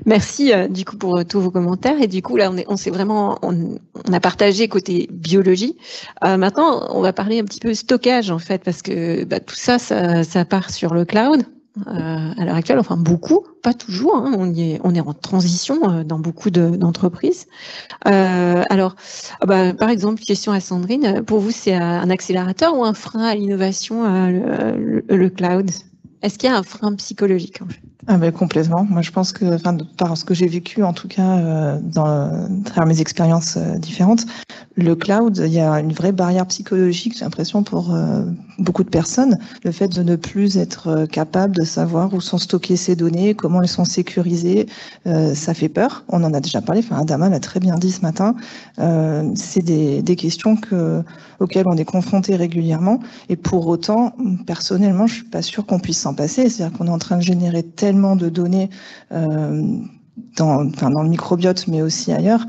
Merci du coup pour tous vos commentaires. Et du coup, là, on a partagé côté biologie. Maintenant, on va parler un petit peu stockage en fait, parce que tout ça, ça part sur le cloud. À l'heure actuelle, enfin beaucoup, pas toujours. Hein, on est en transition dans beaucoup d'entreprises. Par exemple, question à Sandrine. Pour vous, c'est un accélérateur ou un frein à l'innovation, le cloud? Est-ce qu'il y a un frein psychologique en fait? Ah ben complètement. Moi, je pense que, par ce que j'ai vécu, en tout cas, à travers mes expériences différentes, le cloud, il y a une vraie barrière psychologique, j'ai l'impression, pour beaucoup de personnes. Le fait de ne plus être capable de savoir où sont stockées ces données, comment elles sont sécurisées, ça fait peur. On en a déjà parlé. Adama l'a très bien dit ce matin. C'est des questions auxquelles on est confronté régulièrement. Et pour autant, personnellement, je suis pas sûre qu'on puisse s'en passer. C'est-à-dire qu'on est en train de générer tellement de données dans le microbiote, mais aussi ailleurs,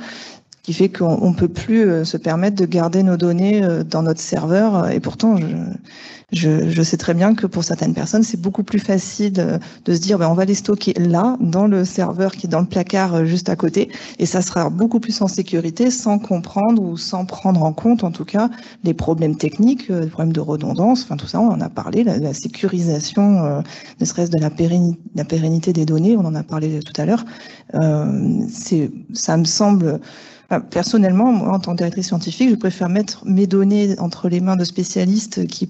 qui fait qu'on ne peut plus se permettre de garder nos données dans notre serveur. Et pourtant, je sais très bien que pour certaines personnes, c'est beaucoup plus facile de se dire on va les stocker là, dans le serveur qui est dans le placard juste à côté, et ça sera beaucoup plus en sécurité, sans comprendre ou sans prendre en compte, en tout cas, les problèmes techniques, les problèmes de redondance, tout ça, on en a parlé, la sécurisation, ne serait-ce de la pérennité des données, on en a parlé tout à l'heure. Ça me semble... Personnellement, moi, en tant que directrice scientifique, je préfère mettre mes données entre les mains de spécialistes qui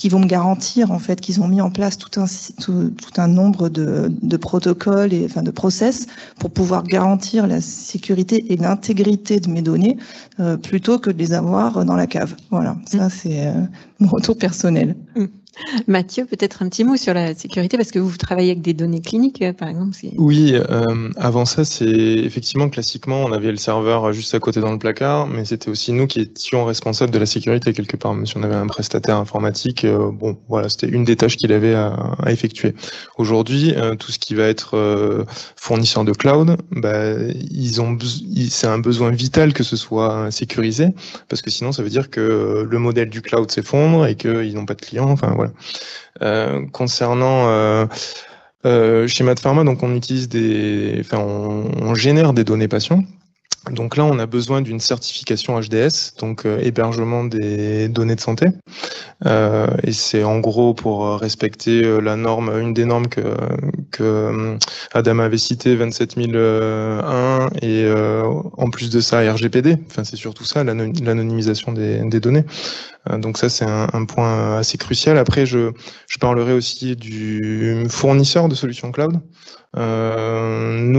vont me garantir, en fait, qu'ils ont mis en place tout un nombre de protocoles et de process pour pouvoir garantir la sécurité et l'intégrité de mes données, plutôt que de les avoir dans la cave. Voilà, ça c'est mon retour personnel. Mathieu, peut-être un petit mot sur la sécurité, parce que vous travaillez avec des données cliniques, par exemple. Oui, avant ça, c'est effectivement, classiquement, on avait le serveur juste à côté dans le placard, mais c'était aussi nous qui étions responsables de la sécurité quelque part. Même si on avait un prestataire informatique, c'était une des tâches qu'il avait à effectuer. Aujourd'hui, tout ce qui va être fournisseur de cloud, c'est un besoin vital que ce soit sécurisé, parce que sinon, ça veut dire que le modèle du cloud s'effondre et qu'ils n'ont pas de clients. Enfin voilà. Concernant chez Mad Pharma, donc on utilise on génère des données patients. Donc là, on a besoin d'une certification HDS, donc hébergement des données de santé. Et c'est en gros pour respecter la norme, une des normes que Adama avait cité, 27001, et en plus de ça, RGPD. Enfin, c'est surtout ça, l'anonymisation des données. Donc ça, c'est un point assez crucial. Après, je parlerai aussi du fournisseur de solutions cloud. Nous,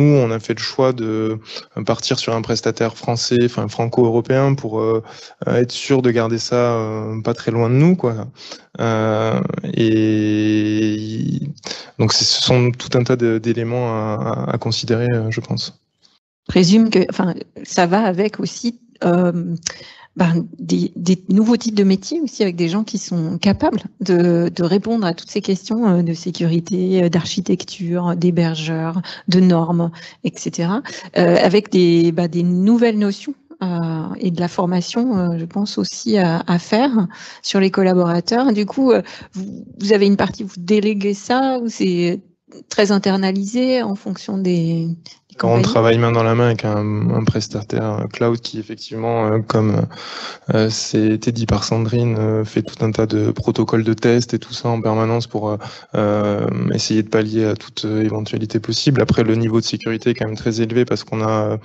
on a fait le choix de partir sur un prestataire français, franco-européen, pour être sûr de garder ça pas très loin de nous, quoi. Et donc, ce sont tout un tas d'éléments à considérer, je pense. Je présume que, ça va avec aussi des nouveaux types de métiers aussi, avec des gens qui sont capables de répondre à toutes ces questions de sécurité, d'architecture, d'hébergeurs, de normes, etc. Avec des nouvelles notions et de la formation, je pense aussi à faire sur les collaborateurs. Du coup, vous avez une partie, vous déléguez ça, ou c'est très internalisé en fonction des... Quand on travaille main dans la main avec un prestataire cloud qui, effectivement, comme c'était dit par Sandrine, fait tout un tas de protocoles de test et tout ça en permanence pour essayer de pallier à toute éventualité possible. Après, le niveau de sécurité est quand même très élevé, parce qu'on a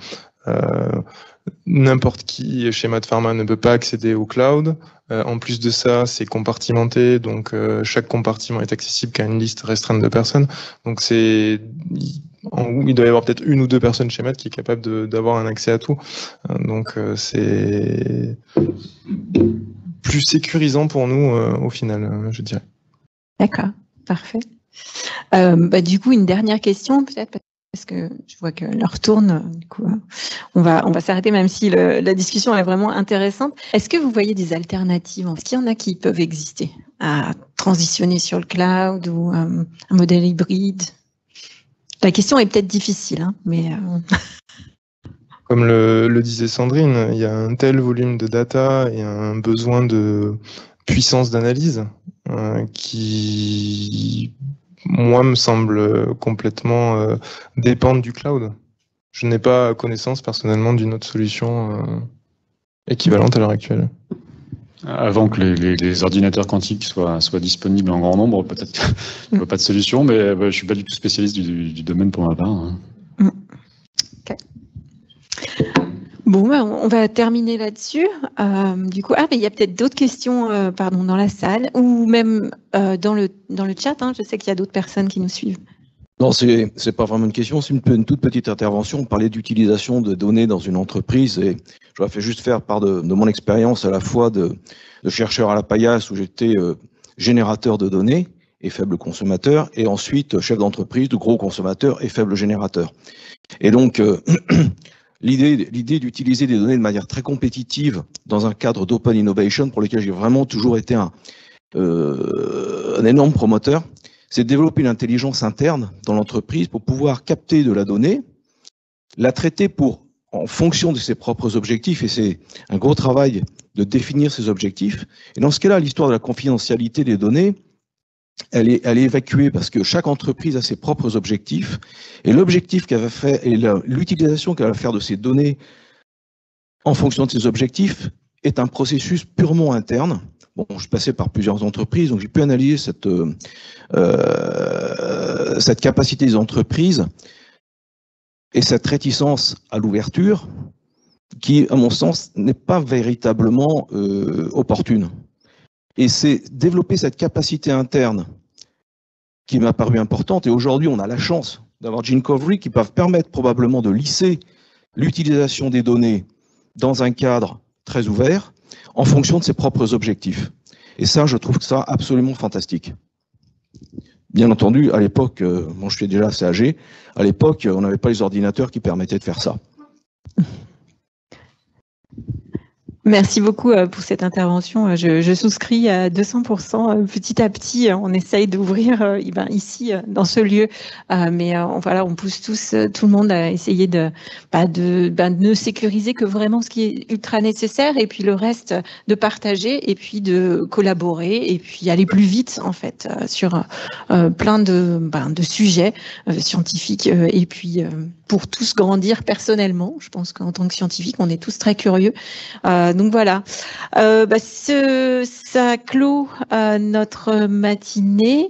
n'importe qui chez Mad Pharma ne peut pas accéder au cloud. En plus de ça, c'est compartimenté, donc chaque compartiment est accessible qu'à une liste restreinte de personnes. Donc il doit y avoir peut-être une ou deux personnes chez Mad qui est capable d'avoir un accès à tout. Donc c'est plus sécurisant pour nous au final, je dirais. D'accord, parfait. Du coup, une dernière question peut-être, parce que je vois que l'heure tourne. Du coup, on va s'arrêter, même si la discussion est vraiment intéressante. Est-ce que vous voyez des alternatives? Est-ce qu'il y en a qui peuvent exister à transitionner sur le cloud, ou un modèle hybride? La question est peut-être difficile, mais... Comme le disait Sandrine, il y a un tel volume de data et un besoin de puissance d'analyse qui moi, me semble complètement dépendre du cloud. Je n'ai pas connaissance personnellement d'une autre solution équivalente à l'heure actuelle. Avant que les ordinateurs quantiques soient disponibles en grand nombre, peut-être qu'il n'y a pas de solution, mais je ne suis pas du tout spécialiste du domaine pour ma part. Hein. Okay. Bon, on va terminer là-dessus. Du coup, mais il y a peut-être d'autres questions dans la salle ou même dans le chat. Hein, je sais qu'il y a d'autres personnes qui nous suivent. Non, c'est pas vraiment une question, c'est une toute petite intervention. On parlait d'utilisation de données dans une entreprise et je vais juste faire part de mon expérience à la fois de chercheur à la paillasse où j'étais générateur de données et faible consommateur et ensuite chef d'entreprise de gros consommateurs et faible générateur. Et donc, l'idée d'utiliser des données de manière très compétitive dans un cadre d'open innovation pour lequel j'ai vraiment toujours été un énorme promoteur, c'est de développer l'intelligence interne dans l'entreprise pour pouvoir capter de la donnée, la traiter en fonction de ses propres objectifs, et c'est un gros travail de définir ces objectifs. Et dans ce cas-là, l'histoire de la confidentialité des données, elle est évacuée parce que chaque entreprise a ses propres objectifs, et l'objectif qu'elle va faire, et l'utilisation qu'elle va faire de ces données en fonction de ces objectifs est un processus purement interne. Bon, je suis passé par plusieurs entreprises, donc j'ai pu analyser cette capacité des entreprises et cette réticence à l'ouverture qui, à mon sens, n'est pas véritablement opportune. Et c'est développer cette capacité interne qui m'a paru importante. Et aujourd'hui, on a la chance d'avoir Gincovery qui peuvent permettre probablement de lisser l'utilisation des données dans un cadre très ouvert en fonction de ses propres objectifs. Et ça, je trouve que ça absolument fantastique. Bien entendu, à l'époque, moi je suis déjà assez âgé, à l'époque, on n'avait pas les ordinateurs qui permettaient de faire ça. Merci beaucoup pour cette intervention. Je souscris à 200%. Petit à petit, on essaye d'ouvrir ici, dans ce lieu. Mais voilà, on pousse tout le monde à essayer de ne sécuriser que vraiment ce qui est ultra nécessaire et puis le reste de partager et puis de collaborer et puis aller plus vite, en fait, sur plein de sujets scientifiques et puis pour tous grandir personnellement. Je pense qu'en tant que scientifique, on est tous très curieux. Donc voilà, ça clôt notre matinée.